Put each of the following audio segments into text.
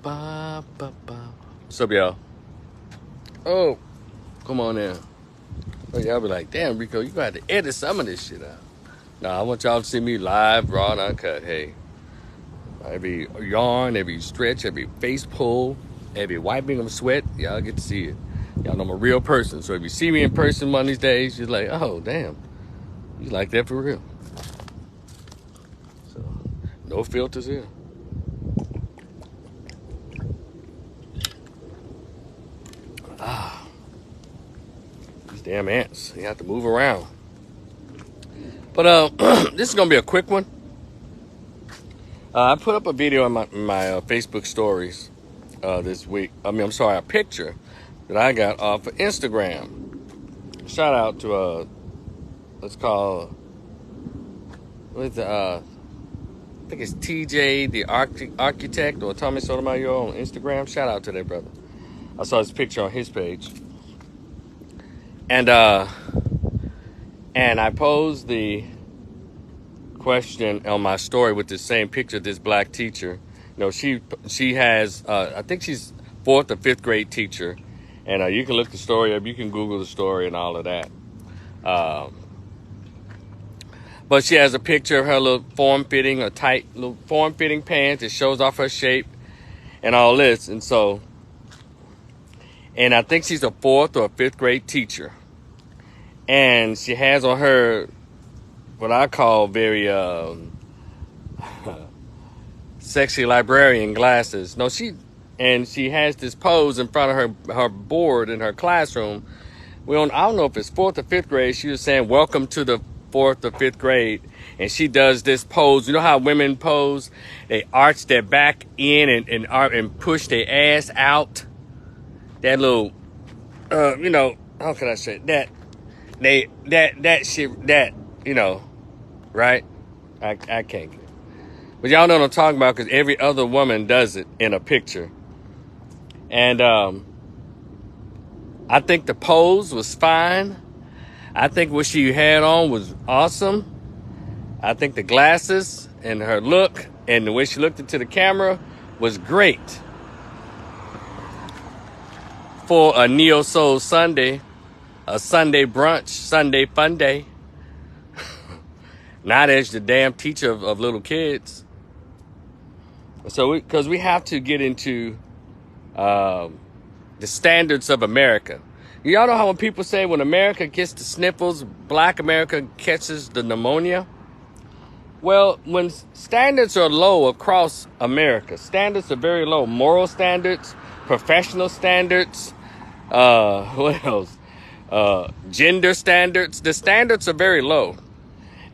Ba, ba, ba. What's up, y'all? Oh, come on in. Oh, y'all be like, damn, Rico, you got to edit some of this shit out. Nah, I want y'all to see me live, raw, and uncut. Hey, every yarn, every stretch, every face pull, every wiping of sweat, y'all get to see it. Y'all know I'm a real person, so if you see me in person one of these days, you're like, oh, damn, you like that for real. So, no filters here. These damn ants, you have to move around. But this is gonna be a quick one. I put up a video on my Facebook stories this week. I'm sorry, a picture that I got off of Instagram. Shout out to let's call what's I think it's TJ the Architect or Tommy Sotomayor on Instagram. Shout out to that brother. I saw his picture on his page, and I posed the question on my story with the same picture of this black teacher. You know, she has I think she's 4th or 5th grade teacher, and you can look the story up, you can Google the story and all of that. But she has a picture of her little form-fitting, a tight little form-fitting pants. It shows off her shape and all this, and I think she's a 4th or 5th grade teacher, and she has on her what I call very sexy librarian glasses. No, she has this pose in front of her board in her classroom. I don't know if it's 4th or 5th grade. She was saying, "Welcome to the 4th or 5th grade," and she does this pose. You know how women pose? They arch their back in and push their ass out. That little, you know, how can I say that? That shit, that, you know, right? I can't get it. But y'all know what I'm talking about, because every other woman does it in a picture. And I think the pose was fine. I think what she had on was awesome. I think the glasses and her look and the way she looked into the camera was great for a Neo Soul Sunday, a Sunday brunch, Sunday fun day. Not as the damn teacher of little kids. So, because we have to get into the standards of America. Y'all know how when people say when America gets the sniffles, black America catches the pneumonia? Well, when standards are low across America, standards are very low. Moral standards, professional standards, what else? Gender standards. The standards are very low.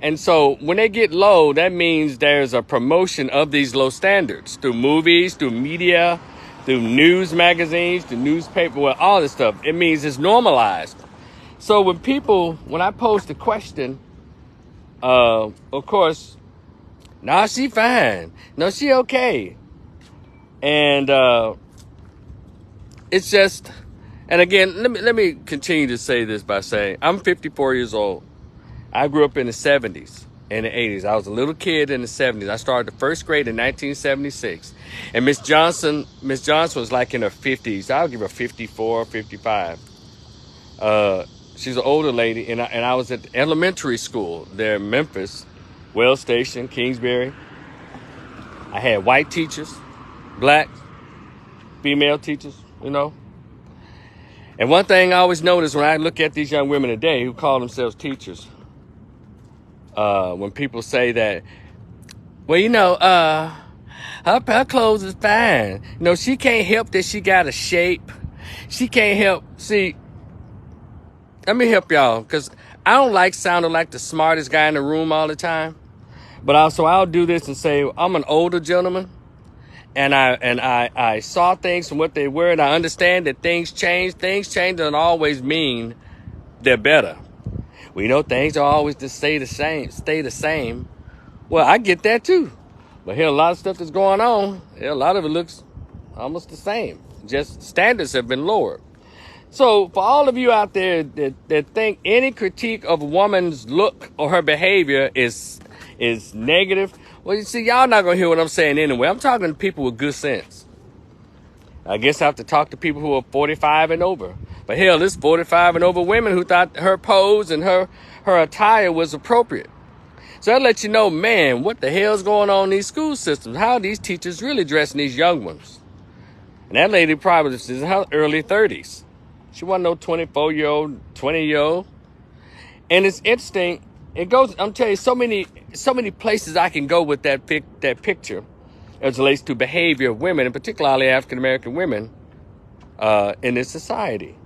And so when they get low, that means there's a promotion of these low standards through movies, through media, through news magazines, through newspaper, well, all this stuff. It means it's normalized. So when I post a question, of course, nah, she fine. No, she okay. And it's just, and again, let me continue to say this by saying, I'm 54 years old. I grew up in the 70s and the 80s. I was a little kid in the 70s. I started the 1st grade in 1976. And Miss Johnson was like in her 50s. I'll give her 54, 55. She's an older lady, and I was at the elementary school there in Memphis, Wells Station, Kingsbury. I had white teachers, black, female teachers, you know. And one thing I always notice when I look at these young women today who call themselves teachers, when people say that, well, you know, her clothes is fine. You know, she can't help that she got a shape. She can't help. See, let me help y'all, because I don't like sounding like the smartest guy in the room all the time. But I'll do this and say, I'm an older gentleman, and I saw things from what they were, and I understand that things change. Things change doesn't always mean they're better. We know things are always to stay the same. Well, I get that too. But here, a lot of stuff that's going on, a lot of it looks almost the same. Just standards have been lowered. So for all of you out there that think any critique of a woman's look or her behavior is negative, well, you see, y'all not going to hear what I'm saying anyway. I'm talking to people with good sense. I guess I have to talk to people who are 45 and over. But hell, there's 45 and over women who thought her pose and her attire was appropriate. So that lets you know, man, what the hell's going on in these school systems? How are these teachers really dressing these young ones? And that lady probably was in her early 30s. She wasn't no 24-year-old, 20-year-old. And it's interesting. It goes, I'm telling you, so many places I can go with that picture as it relates to behavior of women, and particularly African-American women in this society.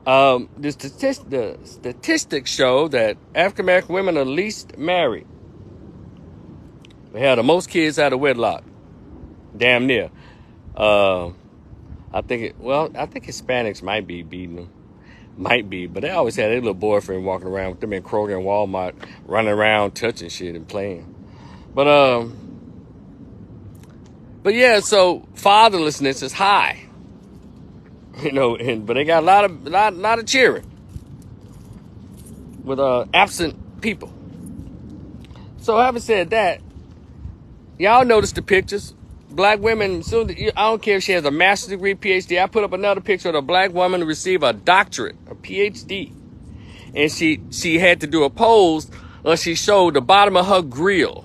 The statistics show that African-American women are least married. They have the most kids out of wedlock. Damn near. I think Hispanics might be beating them. Might be, but they always had their little boyfriend walking around with them in Kroger and Walmart, running around, touching shit and playing. But yeah, so fatherlessness is high. But they got a lot of cheering with absent people. So having said that, y'all notice the pictures. Black women, I don't care if she has a master's degree, PhD. I put up another picture of a black woman who received a doctorate, a PhD. And she had to do a pose where she showed the bottom of her grill.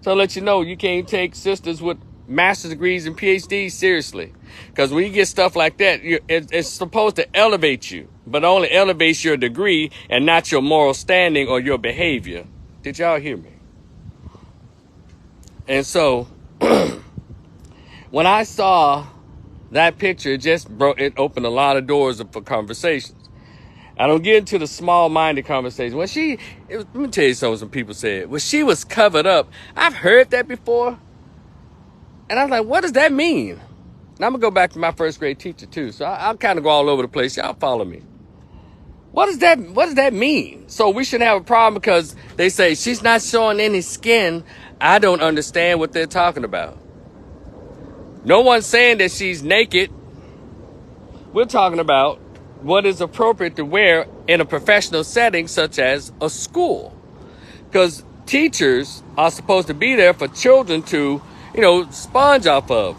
So I'll let you know, you can't take sisters with master's degrees and PhDs seriously. Because when you get stuff like that, it's supposed to elevate you, but only elevates your degree and not your moral standing or your behavior. Did y'all hear me? And so when I saw that picture, it opened a lot of doors for conversations. I don't get into the small-minded conversation. Let me tell you something some people said. When she was covered up, I've heard that before. And I was like, what does that mean? And I'm going to go back to my first grade teacher, too. So I'll kind of go all over the place. Y'all follow me. What does that mean? So we shouldn't have a problem because they say she's not showing any skin. I don't understand what they're talking about. No one's saying that she's naked. We're talking about what is appropriate to wear in a professional setting such as a school. Because teachers are supposed to be there for children to, sponge off of.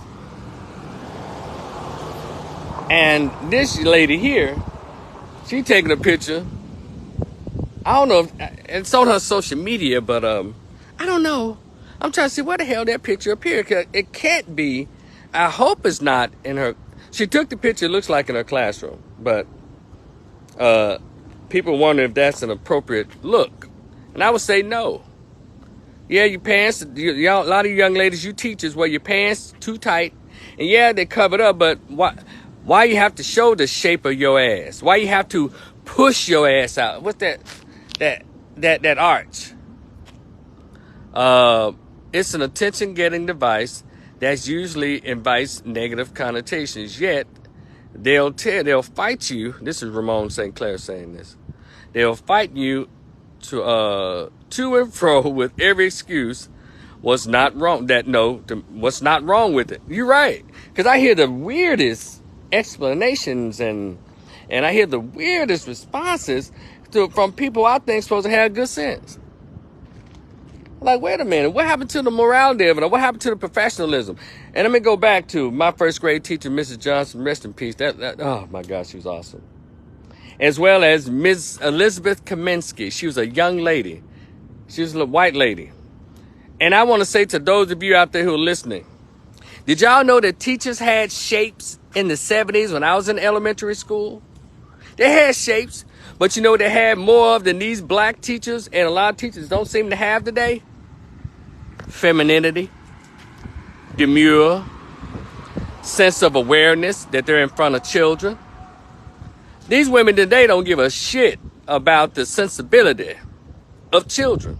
And this lady here, she taking a picture. I don't know if it's on her social media, but I don't know. I'm trying to see where the hell that picture appeared. It can't be. I hope it's not in her. She took the picture, it looks like in her classroom, but people wonder if that's an appropriate look. And I would say no. Yeah, your pants, a lot of young ladies, you teachers, wear your pants too tight. And yeah, they cover it up, but why you have to show the shape of your ass? Why you have to push your ass out? What's that arch? It's an attention-getting device that usually invites negative connotations. Yet they'll fight you. This is Ramon St. Clair saying this. They'll fight you to and fro with every excuse. What's not wrong? What's not wrong with it? You're right, because I hear the weirdest explanations and I hear the weirdest responses from people I think supposed to have good sense. Like, wait a minute, what happened to the morality of it? Or what happened to the professionalism? And let me go back to my first grade teacher, Mrs. Johnson, rest in peace. Oh my gosh, she was awesome. As well as Ms. Elizabeth Kaminsky. She was a young lady. She was a white lady. And I want to say to those of you out there who are listening, did y'all know that teachers had shapes in the 70s when I was in elementary school? They had shapes, but they had more of than these black teachers, and a lot of teachers don't seem to have today. Femininity, demure, sense of awareness that they're in front of children. These women today don't give a shit about the sensibility of children.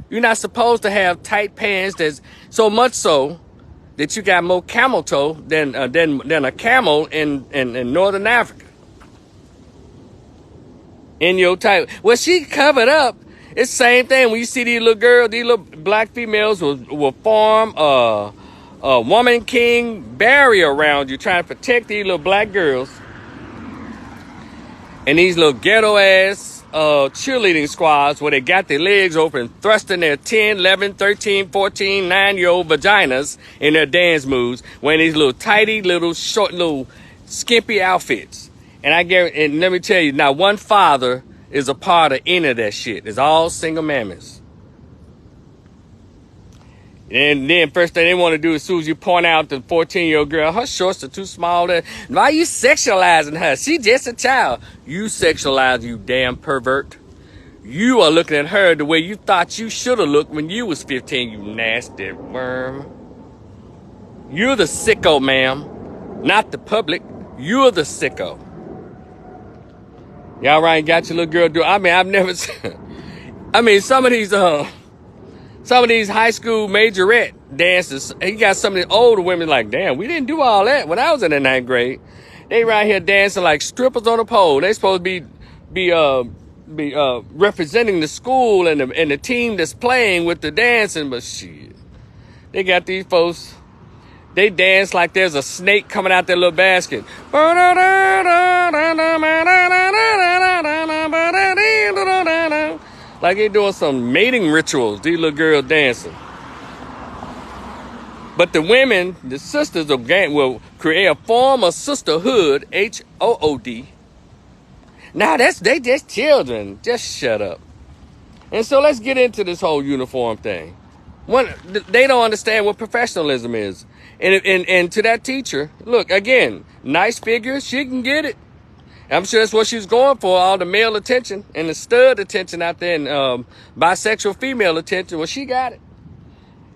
You're not supposed to have tight pants. That's so much so that you got more camel toe than a camel in Northern Africa. In your type. Well, she covered up. It's the same thing. When you see these little girls, these little black females will form a woman king barrier around you, trying to protect these little black girls. And these little ghetto ass cheerleading squads where they got their legs open, thrusting their 10, 11, 13, 14, 9-year-old vaginas in their dance moves, wearing these little tighty, little short, little skimpy outfits. And and let me tell you, not one father is a part of any of that shit. It's all single mammies. And then first thing they want to do as soon as you point out the 14-year-old girl, her shorts are too small. Why are you sexualizing her? She just a child. You sexualize, you damn pervert. You are looking at her the way you thought you should have looked when you was 15, you nasty worm. You're the sicko, ma'am. Not the public. You're the sicko. Y'all right, got your little girl do. I mean, I've never seen. I mean, some of these high school majorette dances, you got some of the older women like, damn, we didn't do all that when I was in the 9th grade. They right here dancing like strippers on a pole. They supposed to be representing the school and the team that's playing with the dancing, but shit, they got these folks. They dance like there's a snake coming out their little basket. Like they doing some mating rituals, these little girls dancing. But the women, the sisters of gang, will create a form of sisterhood, HOOD. Now they just children. Just shut up. And so let's get into this whole uniform thing. They don't understand what professionalism is. And to that teacher, look, again, nice figure, she can get it. I'm sure that's what she was going for, all the male attention and the stud attention out there and bisexual female attention. Well, she got it.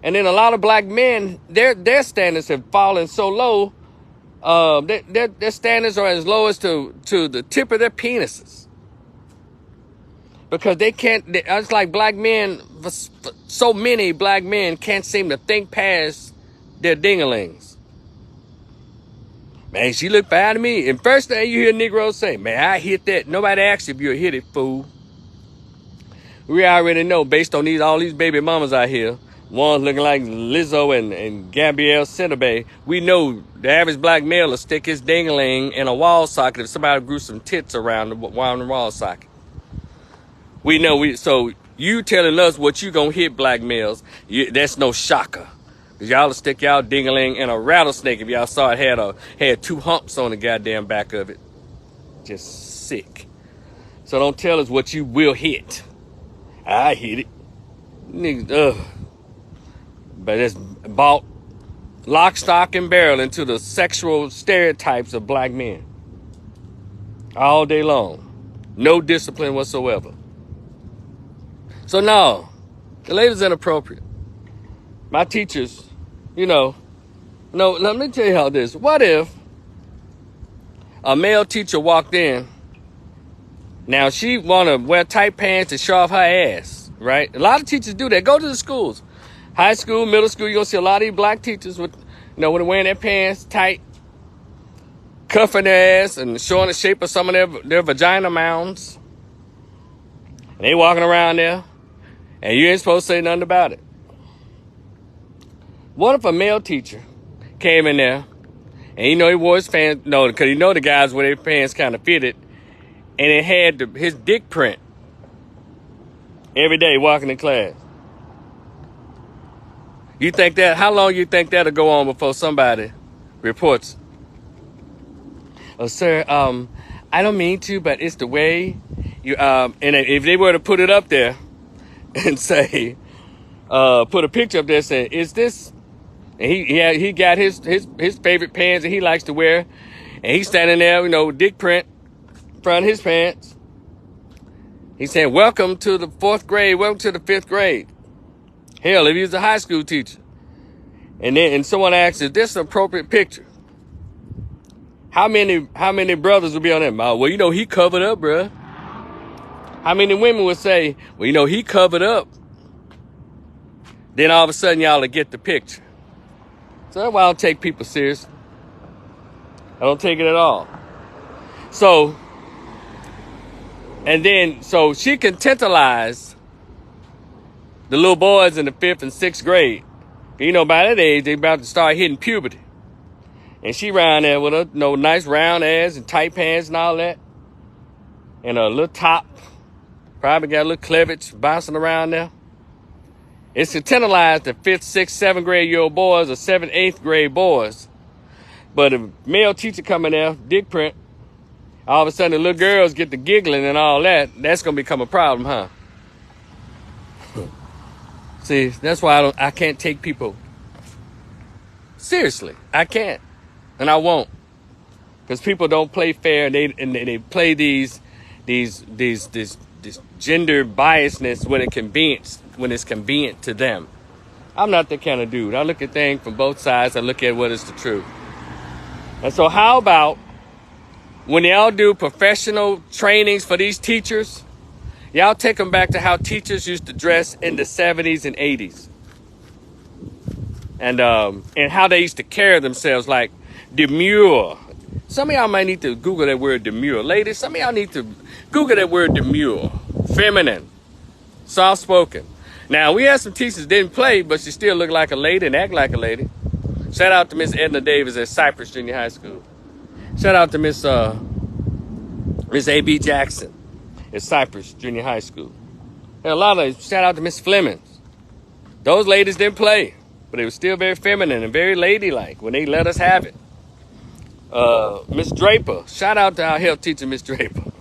And then a lot of black men, their standards have fallen so low, their standards are as low as to the tip of their penises. Because they can't, it's like black men, so many black men can't seem to think past their dingalings. Man, she looked fine to me. And first thing you hear Negroes say, man, I hit that. Nobody asked if you hit it, fool. We already know, based on all these baby mamas out here, ones looking like Lizzo and Gabrielle Centerbe, we know the average black male will stick his dingling in a wall socket if somebody grew some tits around the wall socket. We know, so you telling us what you gonna hit, black males, that's no shocker. Cause y'all will stick y'all dingling in a rattlesnake if y'all saw it had 2 humps on the goddamn back of it. Just sick. So don't tell us what you will hit. I hit it. Niggas, but it's bought lock, stock, and barrel into the sexual stereotypes of black men. All day long. No discipline whatsoever. So no, the lady's inappropriate. My teachers, no, let me tell you how this. What if a male teacher walked in? Now she want to wear tight pants and show off her ass, right? A lot of teachers do that. Go to the schools. High school, middle school, you're going to see a lot of these black teachers with, when they're wearing their pants tight, cuffing their ass and showing the shape of some of their vagina mounds. And they walking around there. And you ain't supposed to say nothing about it. What if a male teacher came in there and he wore his pants, because the guys wear their pants kind of fitted, and it had his dick print every day walking in class. You think that, how long you think that'll go on before somebody reports? Oh, sir, I don't mean to, but it's the way you, and if they were to put it up there, and say, put a picture up there saying, is this, and he got his favorite pants that he likes to wear, and he's standing there, dick print in front of his pants. He's saying, welcome to the 4th grade, welcome to the 5th grade. Hell, if he was a high school teacher, and someone asks, is this an appropriate picture? How many brothers would be on that? Well, he covered up, bruh. How many women would say, well, he covered up? Then all of a sudden, y'all will get the picture. So that's why I don't take people seriously. I don't take it at all. So she can tantalize the little boys in the 5th and 6th grade. By that age, they about to start hitting puberty. And she around there with a nice round ass and tight pants and all that. And a little top. Probably got a little cleavage bouncing around there. It's to tantalize the 5th, 6th, 7th grade year old boys or 7th, 8th grade boys. But if male teacher coming there, dick print, all of a sudden the little girls get the giggling and all that, that's going to become a problem, huh? See, that's why I can't take people seriously. I can't. And I won't. Because people don't play fair, and they play these gender biasness when it's convenient to them. I'm not that kind of dude. I look at things from both sides. I look at what is the truth. And so how about when y'all do professional trainings for these teachers, y'all take them back to how teachers used to dress in the 70s and 80s. And how they used to carry themselves, like demure. Some of y'all might need to Google that word demure. Ladies, some of y'all need to Google that word demure. Feminine. Soft-spoken. Now, we had some teachers that didn't play, but she still looked like a lady and act like a lady. Shout out to Miss Edna Davis at Cypress Junior High School. Shout out to Miss A.B. Jackson at Cypress Junior High School. And a lot of shout out to Miss Flemings. Those ladies didn't play, but they were still very feminine and very ladylike when they let us have it. Miss Draper. Shout out to our health teacher, Miss Draper.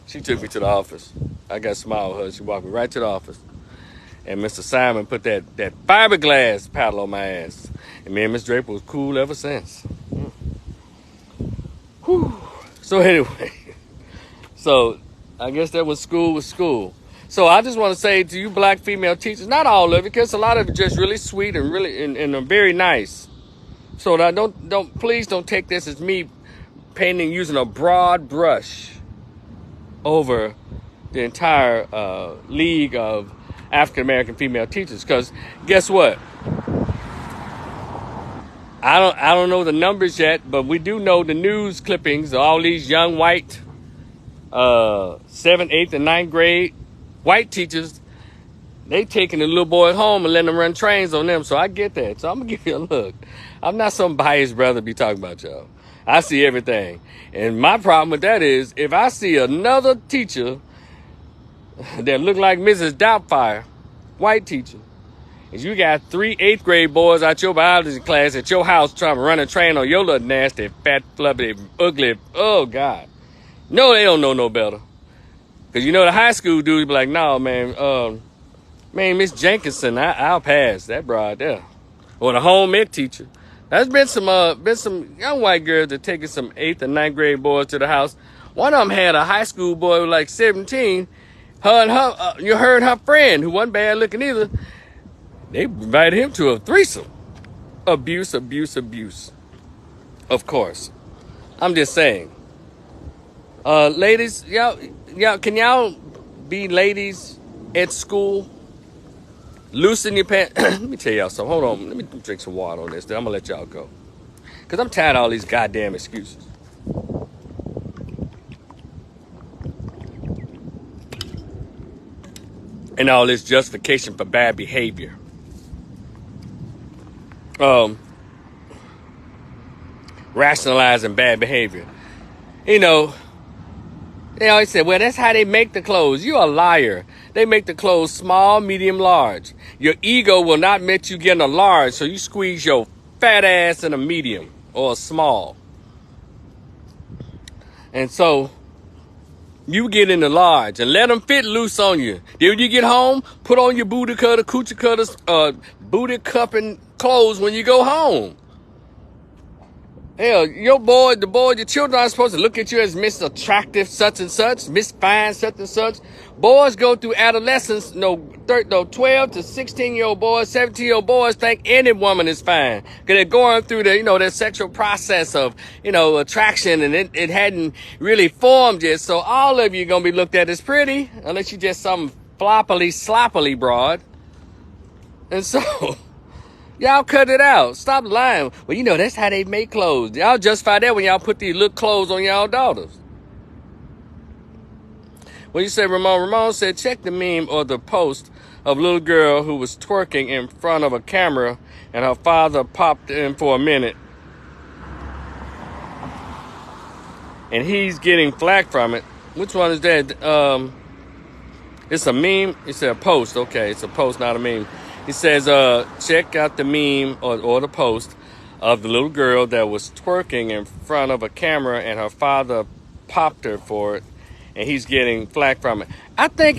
She took me to the office. I got a smile with her. She walked me right to the office. And Mr. Simon put that fiberglass paddle on my ass. And me and Miss Draper was cool ever since. Whew. So anyway, so I guess that was school. So I just want to say to you black female teachers, not all of it, because a lot of it just really sweet and really and very nice. So that please don't take this as me painting using a broad brush over the entire league of African American female teachers. Because guess what? I don't know the numbers yet, but we do know the news clippings of all these young white 7th, 8th, and 9th grade white teachers. They taking the little boy home and letting them run trains on them. So I get that. So I'm gonna give you a look. I'm not some biased brother to be talking about y'all. I see everything. And my problem with that is if I see another teacher that look like Mrs. Doubtfire, white teacher, and you got 3 8th grade boys out your biology class at your house trying to run a train on your little nasty, fat, fluffy, ugly, oh God. No, they don't know no better. Because you know the high school dudes be like, no, man, Miss Jenkinson, I'll pass that broad there. Or the home ec teacher. There's been some young white girls that taking some 8th and 9th grade boys to the house. One of them had a high school boy who was like 17. You heard her friend, who wasn't bad looking either. They invited him to a threesome. Abuse. Of course. I'm just saying. Ladies, y'all, can y'all be ladies at school? Loosen your pants. Let me tell y'all something. Hold on. Let me drink some water on this. Then I'm going to let y'all go. Because I'm tired of all these goddamn excuses. And all this justification for bad behavior. Rationalizing bad behavior. You know, they always say, well, that's how they make the clothes. You're a liar. They make the clothes small, medium, large. Your ego will not let you get in a large, so you squeeze your fat ass in a medium or a small. And so you get in the large and let them fit loose on you. Then when you get home, put on your booty cutter, coochie cutters, booty cupping clothes when you go home. Hell, your children are supposed to look at you as Miss Attractive such and such, Miss Fine such and such. Boys go through adolescence, 12 to 16-year-old boys, 17-year-old boys think any woman is fine. Because they're going through their sexual process of, attraction, and it hadn't really formed yet. So all of you are going to be looked at as pretty, unless you just some sloppily broad. And so... y'all cut it out. Stop lying. Well, that's how they make clothes. Y'all justify that when y'all put these little clothes on y'all daughters. Well, you say Ramon said, check the meme or the post of a little girl who was twerking in front of a camera and her father popped in for a minute. And he's getting flack from it. Which one is that? It's a meme. It's a post. Okay, it's a post, not a meme. He says, check out the meme or the post of the little girl that was twerking in front of a camera and her father popped her for it, and he's getting flack from it. I think,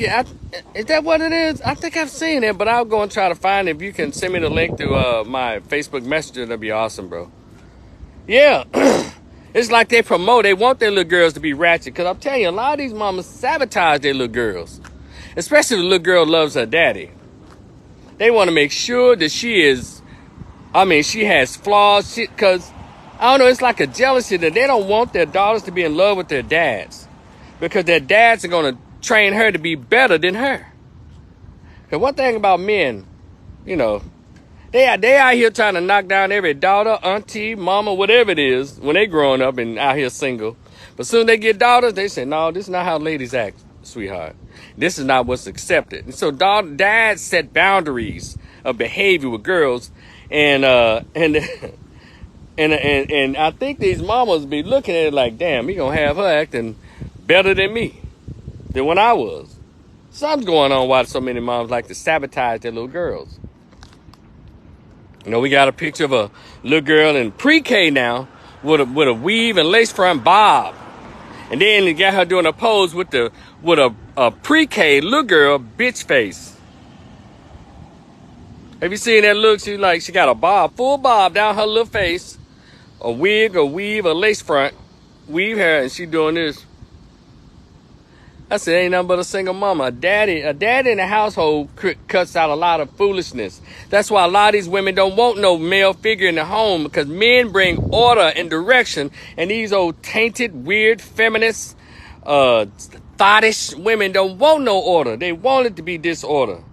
is that what it is? I think I've seen it, but I'll go and try to find it. If you can send me the link to my Facebook Messenger, that'd be awesome, bro. Yeah. It's like they want their little girls to be ratchet. Because I'm telling you, a lot of these mamas sabotage their little girls. Especially if the little girl loves her daddy. They want to make sure that she has flaws. Because, I don't know, it's like a jealousy that they don't want their daughters to be in love with their dads. Because their dads are going to train her to be better than her. Because one thing about men, you know, they out here trying to knock down every daughter, auntie, mama, whatever it is, when they growing up and out here single. But soon they get daughters, they say, no, this is not how ladies act, sweetheart. This is not what's accepted. And so dads set boundaries of behavior with girls, and I think these mamas be looking at it like, damn, he gonna have her acting better than me, than when I was. Something's going on why so many moms like to sabotage their little girls. You know, we got a picture of a little girl in pre-K now with a weave and lace front bob. And then you got her doing a pose with a pre-K little girl bitch face. Have you seen that look? She got a bob, full bob down her little face, a wig, a weave, a lace front, weave hair, and she doing this. I said, ain't nothing but a single mama. A daddy in the household cuts out a lot of foolishness. That's why a lot of these women don't want no male figure in the home, because men bring order and direction, and these old tainted, weird, feminist, thottish women don't want no order. They want it to be disorder.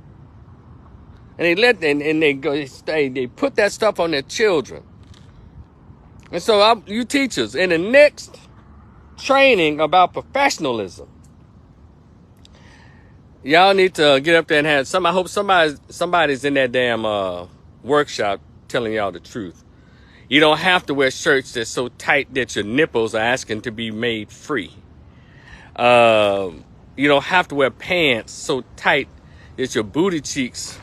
And they put that stuff on their children. And so you teachers, in the next training about professionalism, y'all need to get up there and have I hope somebody's in that damn workshop telling y'all the truth. You don't have to wear shirts that's so tight that your nipples are asking to be made free. You don't have to wear pants so tight that your booty cheeks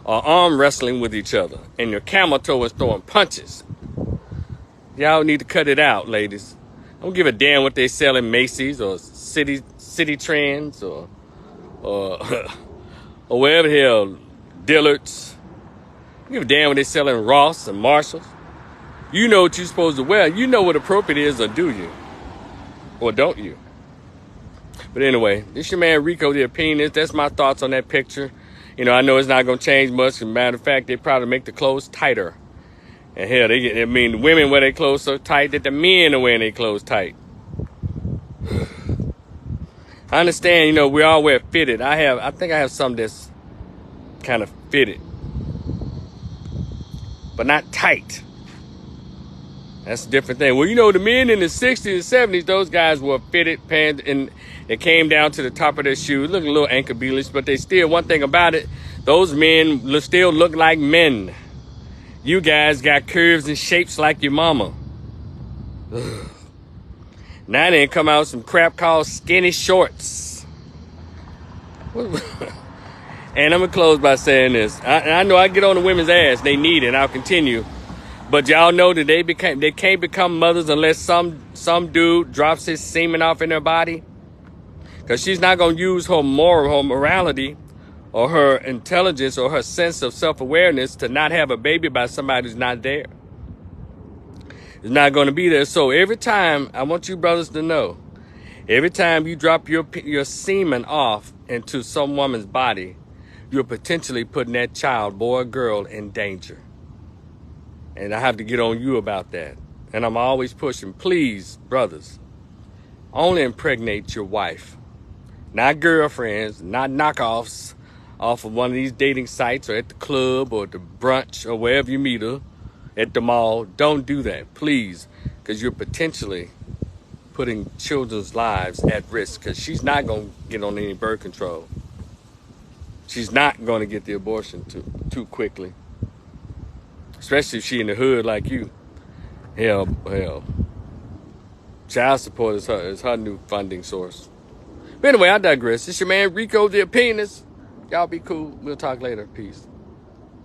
are arm wrestling with each other and your camel toe is throwing punches. Y'all need to cut it out, ladies. Don't give a damn what they sell in Macy's or City Trends or wherever the hell, Dillard's. Don't give a damn what they sell in Ross and Marshalls. You know what you're supposed to wear. You know what appropriate is, or do you? Or don't you? But anyway, this your man Rico the Opinionist. That's my thoughts on that picture. You know, I know it's not going to change much. As a matter of fact, they probably make the clothes tighter. And hell, the women wear their clothes so tight that the men are wearing their clothes tight. I understand, you know, we all wear fitted. I think I have some that's kind of fitted, but not tight. That's a different thing. Well, you know, the men in the 60s and 70s, those guys wore fitted pants and it came down to the top of their shoes, looking a little ankle bealish, but they still, one thing about it, those men still look like men. You guys got curves and shapes like your mama. Ugh. Now they come out with some crap called skinny shorts. And I'm going to close by saying this. I know I get on the women's ass. They need it, and I'll continue. But y'all know that they can't become mothers unless some dude drops his semen off in their body. Because she's not going to use her morality or her intelligence or her sense of self-awareness to not have a baby by somebody who's not there. It's not going to be there. So every time, I want you brothers to know, every time you drop your semen off into some woman's body, you're potentially putting that child, boy or girl, in danger. And I have to get on you about that. And I'm always pushing, please, brothers, only impregnate your wife. Not girlfriends, not knockoffs off of one of these dating sites or at the club or the brunch or wherever you meet her. At the mall. Don't do that, please, because you're potentially putting children's lives at risk, because she's not going to get on any birth control. She's not going to get the abortion too quickly, especially if she in the hood like you. Hell. Child support is her new funding source. But anyway, I digress. It's your man Rico the Opinionist. Y'all be cool. We'll talk later. Peace.